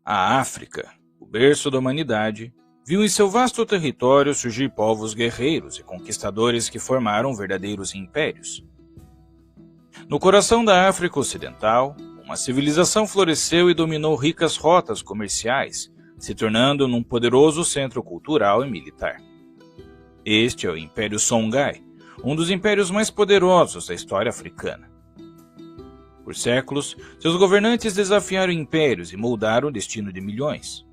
A África, o berço da humanidade, viu em seu vasto território surgir povos guerreiros e conquistadores que formaram verdadeiros impérios. No coração da África Ocidental, uma civilização floresceu e dominou ricas rotas comerciais, se tornando num poderoso centro cultural e militar. Este é o Império Songhai, um dos impérios mais poderosos da história africana. Por séculos, seus governantes desafiaram impérios e moldaram o destino de milhões.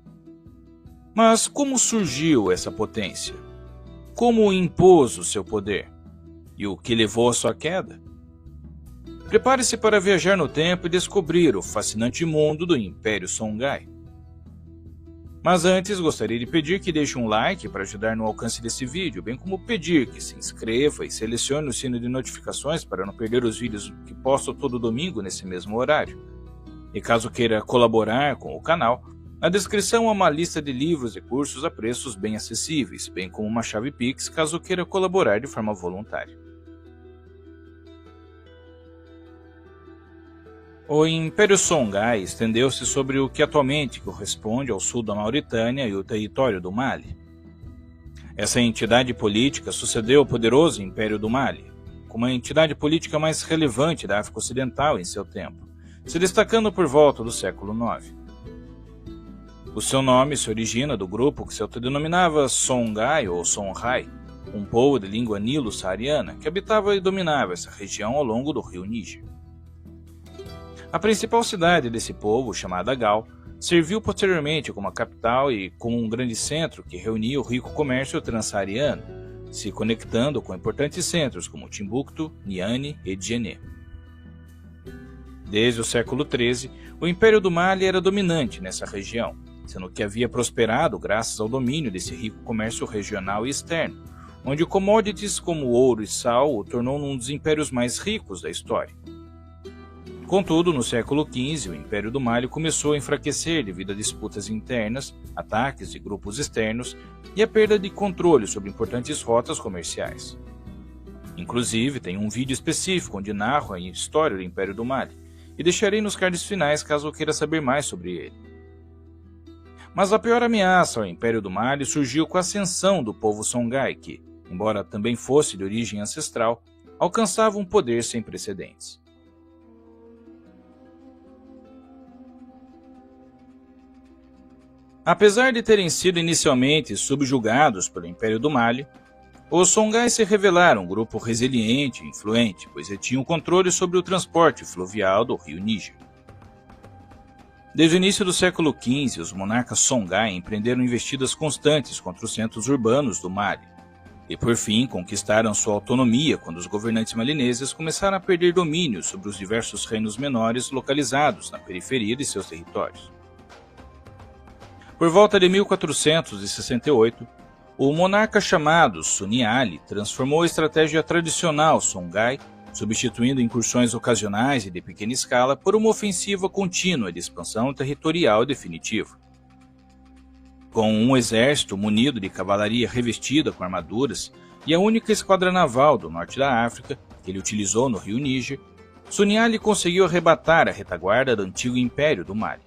Mas como surgiu essa potência? Como impôs o seu poder? E o que levou à sua queda? Prepare-se para viajar no tempo e descobrir o fascinante mundo do Império Songhai. Mas antes, gostaria de pedir que deixe um like para ajudar no alcance desse vídeo, bem como pedir que se inscreva e selecione o sino de notificações para não perder os vídeos que posto todo domingo nesse mesmo horário. E caso queira colaborar com o canal, na descrição há uma lista de livros e cursos a preços bem acessíveis, bem como uma chave Pix caso queira colaborar de forma voluntária. O Império Songhai estendeu-se sobre o que atualmente corresponde ao sul da Mauritânia e o território do Mali. Essa entidade política sucedeu ao poderoso Império do Mali, como a entidade política mais relevante da África Ocidental em seu tempo, se destacando por volta do século IX. O seu nome se origina do grupo que se autodenominava Songhai ou Songhai, um povo de língua nilo-saariana que habitava e dominava essa região ao longo do rio Níger. A principal cidade desse povo, chamada Gao, serviu posteriormente como a capital e como um grande centro que reunia o rico comércio transsaariano, se conectando com importantes centros como Timbuktu, Niani e Djenné. Desde o século XIII, o Império do Mali era dominante nessa região, sendo que havia prosperado graças ao domínio desse rico comércio regional e externo, onde commodities como ouro e sal o tornou um dos impérios mais ricos da história. Contudo, no século XV, o Império do Mali começou a enfraquecer devido a disputas internas, ataques de grupos externos e a perda de controle sobre importantes rotas comerciais. Inclusive, tem um vídeo específico onde narro a história do Império do Mali, e deixarei nos cards finais caso queira saber mais sobre ele. Mas a pior ameaça ao Império do Mali surgiu com a ascensão do povo Songhai que, embora também fosse de origem ancestral, alcançava um poder sem precedentes. Apesar de terem sido inicialmente subjugados pelo Império do Mali, os Songhai se revelaram um grupo resiliente e influente, pois tinham controle sobre o transporte fluvial do rio Níger. Desde o início do século XV, os monarcas Songhai empreenderam investidas constantes contra os centros urbanos do Mali, e por fim conquistaram sua autonomia quando os governantes malineses começaram a perder domínio sobre os diversos reinos menores localizados na periferia de seus territórios. Por volta de 1468, o monarca chamado Sunni Ali transformou a estratégia tradicional Songhai, substituindo incursões ocasionais e de pequena escala por uma ofensiva contínua de expansão territorial definitiva. Com um exército munido de cavalaria revestida com armaduras e a única esquadra naval do norte da África que ele utilizou no rio Níger, Sunni Ali conseguiu arrebatar a retaguarda do antigo Império do Mali.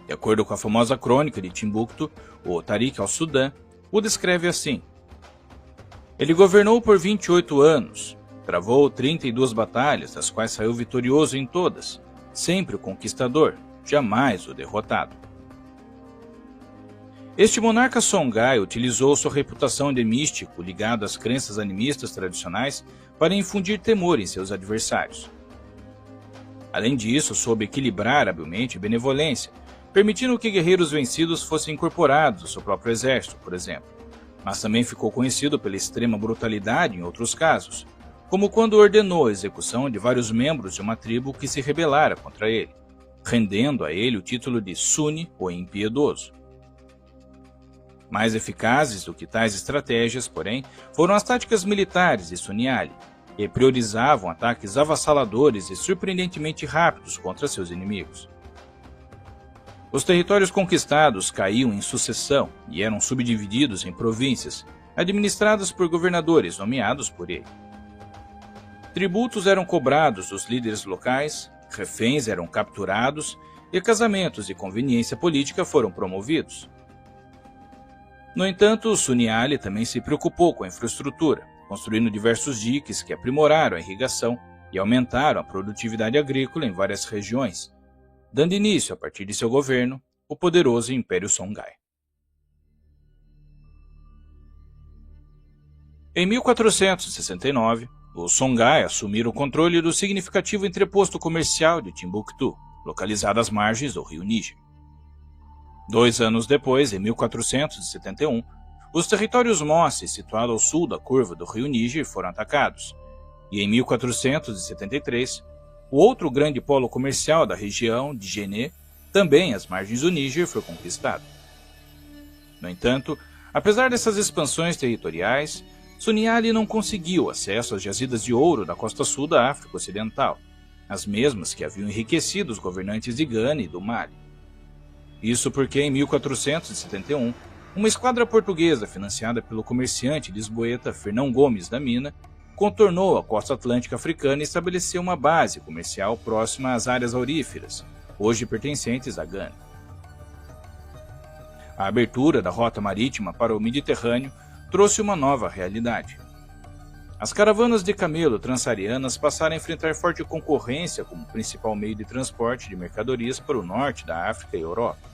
De acordo com a famosa crônica de Timbuktu, o Tariq al-Sudan o descreve assim: ele governou por 28 anos, travou 32 batalhas, das quais saiu vitorioso em todas, sempre o conquistador, jamais o derrotado. Este monarca Songhai utilizou sua reputação de místico ligado às crenças animistas tradicionais para infundir temor em seus adversários. Além disso, soube equilibrar habilmente a benevolência, permitindo que guerreiros vencidos fossem incorporados ao seu próprio exército, por exemplo, mas também ficou conhecido pela extrema brutalidade em outros casos, como quando ordenou a execução de vários membros de uma tribo que se rebelara contra ele, rendendo a ele o título de Sunni ou impiedoso. Mais eficazes do que tais estratégias, porém, foram as táticas militares de Sunni Ali, que priorizavam ataques avassaladores e surpreendentemente rápidos contra seus inimigos. Os territórios conquistados caíam em sucessão e eram subdivididos em províncias, administradas por governadores nomeados por ele. Tributos eram cobrados dos líderes locais, reféns eram capturados, e casamentos de conveniência política foram promovidos. No entanto, Sunny Ali também se preocupou com a infraestrutura, construindo diversos diques que aprimoraram a irrigação e aumentaram a produtividade agrícola em várias regiões, dando início, a partir de seu governo, o poderoso Império Songhai. Em 1469, os Songhai assumiram o controle do significativo entreposto comercial de Timbuktu, localizado às margens do rio Níger. 2 anos depois, em 1471, os territórios Mossi, situados ao sul da curva do rio Níger, foram atacados, e em 1473, o outro grande polo comercial da região de Djenné, também às margens do Níger, foi conquistado. No entanto, apesar dessas expansões territoriais, Sunny Ali não conseguiu acesso às jazidas de ouro da costa sul da África Ocidental, as mesmas que haviam enriquecido os governantes de Gana e do Mali. Isso porque, em 1471, uma esquadra portuguesa financiada pelo comerciante lisboeta Fernão Gomes da Mina contornou a costa atlântica africana e estabeleceu uma base comercial próxima às áreas auríferas, hoje pertencentes a Gana. A abertura da rota marítima para o Mediterrâneo trouxe uma nova realidade. As caravanas de camelo transsaarianas passaram a enfrentar forte concorrência como principal meio de transporte de mercadorias para o norte da África e Europa.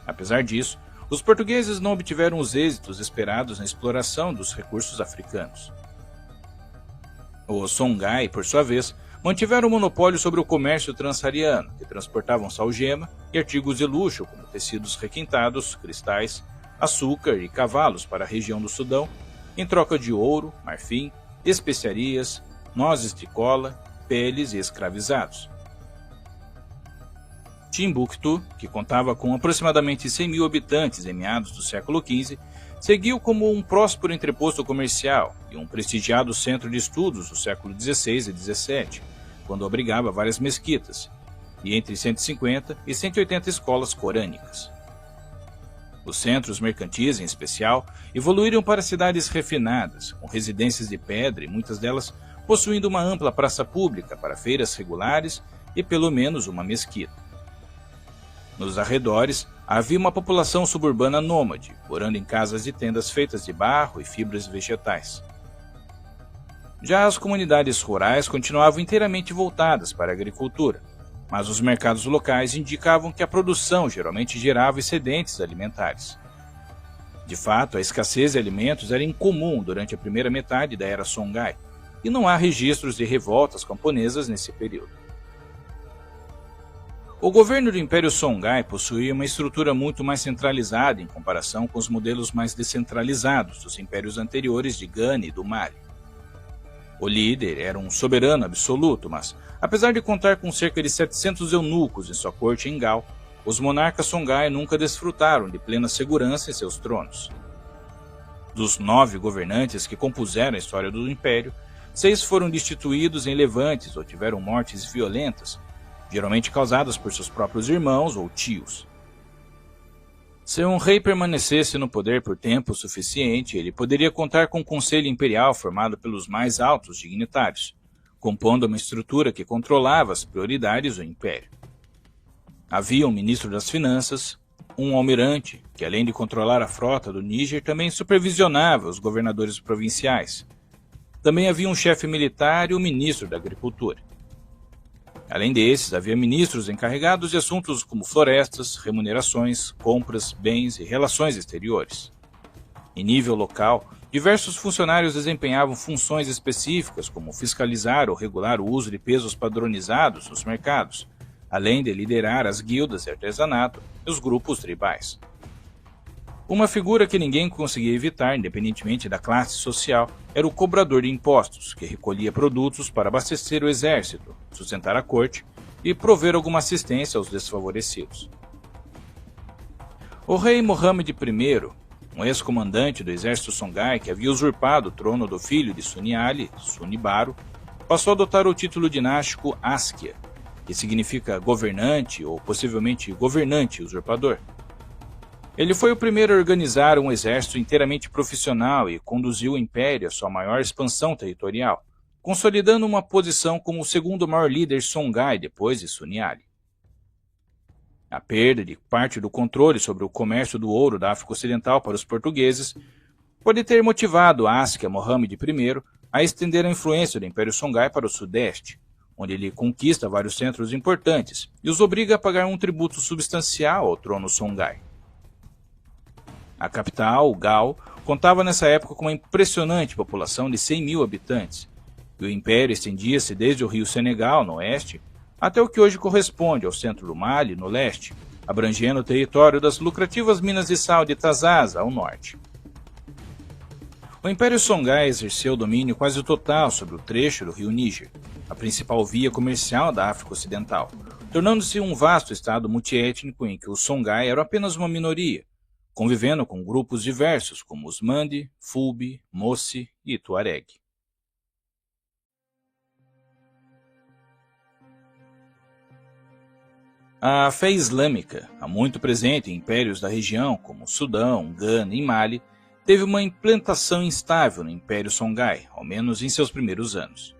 Apesar disso, os portugueses não obtiveram os êxitos esperados na exploração dos recursos africanos. Os Songhai, por sua vez, mantiveram o monopólio sobre o comércio transsaariano, que transportavam salgema e artigos de luxo como tecidos requintados, cristais, açúcar e cavalos para a região do Sudão, em troca de ouro, marfim, especiarias, nozes de cola, peles e escravizados. Timbuktu, que contava com aproximadamente 100 mil habitantes em meados do século XV, seguiu como um próspero entreposto comercial e um prestigiado centro de estudos do século XVI e XVII, quando abrigava várias mesquitas, e entre 150 e 180 escolas corânicas. Os centros mercantis, em especial, evoluíram para cidades refinadas, com residências de pedra e muitas delas possuindo uma ampla praça pública para feiras regulares e pelo menos uma mesquita. Nos arredores, havia uma população suburbana nômade, morando em casas e tendas feitas de barro e fibras vegetais. Já as comunidades rurais continuavam inteiramente voltadas para a agricultura, mas os mercados locais indicavam que a produção geralmente gerava excedentes alimentares. De fato, a escassez de alimentos era incomum durante a primeira metade da era Songhai, e não há registros de revoltas camponesas nesse período. O governo do Império Songhai possuía uma estrutura muito mais centralizada em comparação com os modelos mais descentralizados dos impérios anteriores de Gana e do Mali. O líder era um soberano absoluto, mas, apesar de contar com cerca de 700 eunucos em sua corte em Gal, os monarcas Songhai nunca desfrutaram de plena segurança em seus tronos. Dos 9 governantes que compuseram a história do império, 6 foram destituídos em levantes ou tiveram mortes violentas, geralmente causadas por seus próprios irmãos ou tios. Se um rei permanecesse no poder por tempo suficiente, ele poderia contar com um conselho imperial formado pelos mais altos dignitários, compondo uma estrutura que controlava as prioridades do império. Havia um ministro das finanças, um almirante, que além de controlar a frota do Níger, também supervisionava os governadores provinciais. Também havia um chefe militar e um ministro da agricultura. Além desses, havia ministros encarregados de assuntos como florestas, remunerações, compras, bens e relações exteriores. Em nível local, diversos funcionários desempenhavam funções específicas, como fiscalizar ou regular o uso de pesos padronizados nos mercados, além de liderar as guildas de artesanato e os grupos tribais. Uma figura que ninguém conseguia evitar, independentemente da classe social, era o cobrador de impostos, que recolhia produtos para abastecer o exército, sustentar a corte e prover alguma assistência aos desfavorecidos. O rei Mohammed I, um ex-comandante do exército Songhai que havia usurpado o trono do filho de Sunny Ali, Sunny Baro, passou a adotar o título dinástico Askia, que significa governante ou possivelmente governante usurpador. Ele foi o primeiro a organizar um exército inteiramente profissional e conduziu o império à sua maior expansão territorial, consolidando uma posição como o segundo maior líder Songhai depois de Sunny Ali. A perda de parte do controle sobre o comércio do ouro da África Ocidental para os portugueses pode ter motivado Askia Mohammed I a estender a influência do Império Songhai para o sudeste, onde ele conquista vários centros importantes e os obriga a pagar um tributo substancial ao trono Songhai. A capital, Gao, contava nessa época com uma impressionante população de 100 mil habitantes, e o império estendia-se desde o rio Senegal, no oeste, até o que hoje corresponde ao centro do Mali, no leste, abrangendo o território das lucrativas minas de sal de Tazaz, ao norte. O Império Songhai exerceu domínio quase total sobre o trecho do rio Níger, a principal via comercial da África Ocidental, tornando-se um vasto estado multiétnico em que os Songhai eram apenas uma minoria, convivendo com grupos diversos como os Mandi, Fulbe, Mossi e Tuareg. A fé islâmica, há muito presente em impérios da região como Sudão, Gana e Mali, teve uma implantação instável no Império Songhai, ao menos em seus primeiros anos.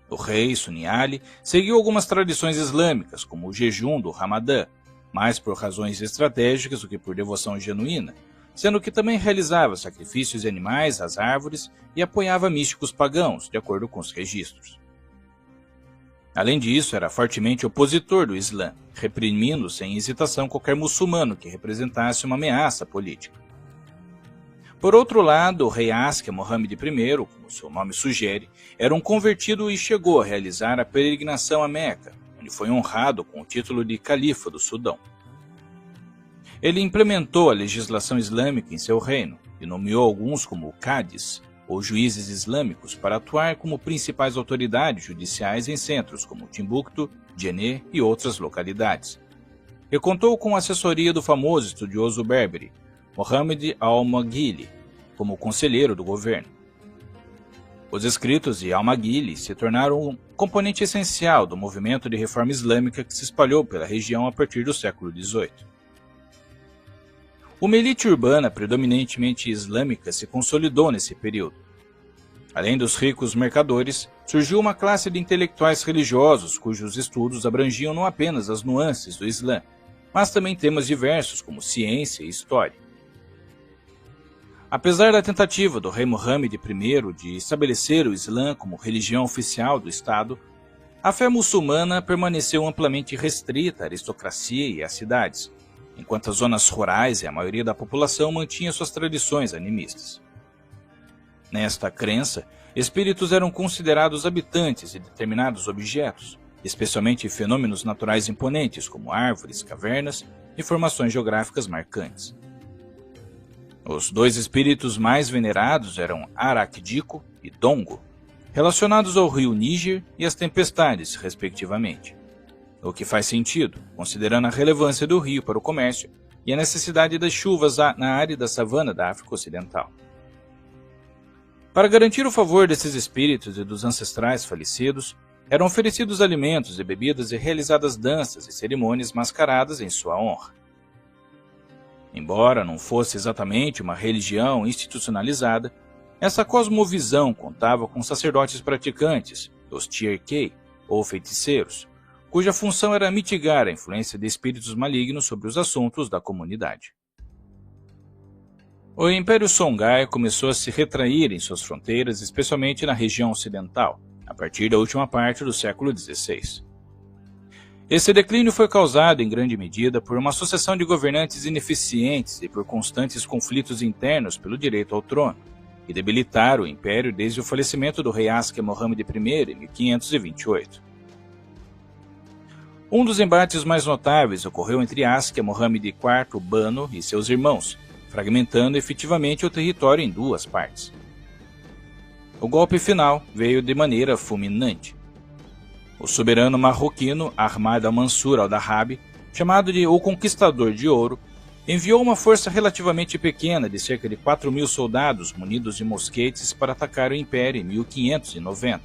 O rei Suni Ali seguiu algumas tradições islâmicas, como o jejum do Ramadã, mais por razões estratégicas do que por devoção genuína, sendo que também realizava sacrifícios de animais às árvores e apoiava místicos pagãos, de acordo com os registros. Além disso, era fortemente opositor do Islã, reprimindo sem hesitação qualquer muçulmano que representasse uma ameaça política. Por outro lado, o rei Askia Mohammed I, como seu nome sugere, era um convertido e chegou a realizar a peregrinação a Meca, onde foi honrado com o título de Califa do Sudão. Ele implementou a legislação islâmica em seu reino e nomeou alguns como Cadis, ou juízes islâmicos, para atuar como principais autoridades judiciais em centros como Timbuktu, Djenné e outras localidades. E contou com a assessoria do famoso estudioso berbere, Mohammed al-Maghili, como conselheiro do governo. Os escritos de al-Maghili se tornaram um componente essencial do movimento de reforma islâmica que se espalhou pela região a partir do século XVIII. Uma elite urbana predominantemente islâmica se consolidou nesse período. Além dos ricos mercadores, surgiu uma classe de intelectuais religiosos cujos estudos abrangiam não apenas as nuances do Islã, mas também temas diversos como ciência e história. Apesar da tentativa do rei Mohammed I de estabelecer o Islã como religião oficial do Estado, a fé muçulmana permaneceu amplamente restrita à aristocracia e às cidades, enquanto as zonas rurais e a maioria da população mantinha suas tradições animistas. Nesta crença, espíritos eram considerados habitantes de determinados objetos, especialmente fenômenos naturais imponentes como árvores, cavernas e formações geográficas marcantes. Os dois espíritos mais venerados eram Arakdico e Dongo, relacionados ao rio Níger e às tempestades, respectivamente. O que faz sentido, considerando a relevância do rio para o comércio e a necessidade das chuvas na árida savana da África Ocidental. Para garantir o favor desses espíritos e dos ancestrais falecidos, eram oferecidos alimentos e bebidas e realizadas danças e cerimônias mascaradas em sua honra. Embora não fosse exatamente uma religião institucionalizada, essa cosmovisão contava com sacerdotes praticantes, os Tierkei, ou feiticeiros, cuja função era mitigar a influência de espíritos malignos sobre os assuntos da comunidade. O Império Songhai começou a se retrair em suas fronteiras, especialmente na região ocidental, a partir da última parte do século XVI. Esse declínio foi causado em grande medida por uma sucessão de governantes ineficientes e por constantes conflitos internos pelo direito ao trono, que debilitaram o império desde o falecimento do rei Askia Mohammed I em 1528. Um dos embates mais notáveis ocorreu entre Askia Mohammed IV Bano e seus irmãos, fragmentando efetivamente o território em duas partes. O golpe final veio de maneira fulminante. O soberano marroquino Ahmad al-Mansur al-Dahabi, chamado de O Conquistador de Ouro, enviou uma força relativamente pequena de cerca de 4.000 soldados munidos de mosquetes para atacar o Império em 1590,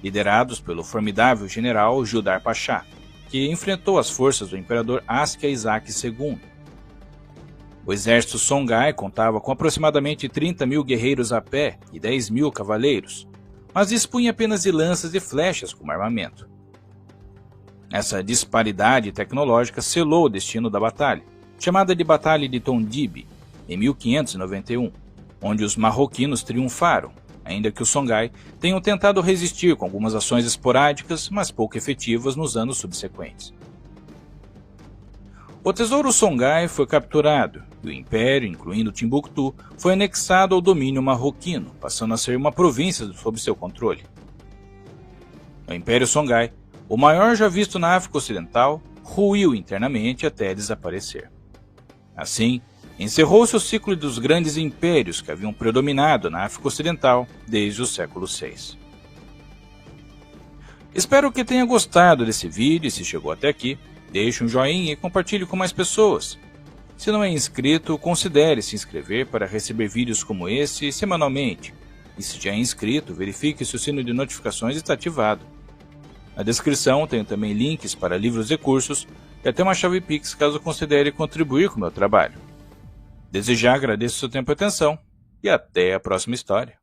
liderados pelo formidável general Judar Pachá, que enfrentou as forças do imperador Askia Isaac II. O exército Songhai contava com aproximadamente 30.000 guerreiros a pé e 10.000 cavaleiros, mas dispunha apenas de lanças e flechas como armamento. Essa disparidade tecnológica selou o destino da batalha, chamada de Batalha de Tondibi, em 1591, onde os marroquinos triunfaram, ainda que os Songhai tenham tentado resistir com algumas ações esporádicas, mas pouco efetivas nos anos subsequentes. O tesouro Songhai foi capturado e o império, incluindo Timbuktu, foi anexado ao domínio marroquino, passando a ser uma província sob seu controle. O Império Songhai, o maior já visto na África Ocidental, ruiu internamente até desaparecer. Assim, encerrou-se o ciclo dos grandes impérios que haviam predominado na África Ocidental desde o século VI. Espero que tenha gostado desse vídeo e se chegou até aqui, deixe um joinha e compartilhe com mais pessoas. Se não é inscrito, considere se inscrever para receber vídeos como esse semanalmente. E se já é inscrito, verifique se o sino de notificações está ativado. Na descrição tenho também links para livros e cursos e até uma chave Pix caso considere contribuir com o meu trabalho. Desde já agradeço o seu tempo e atenção e até a próxima história.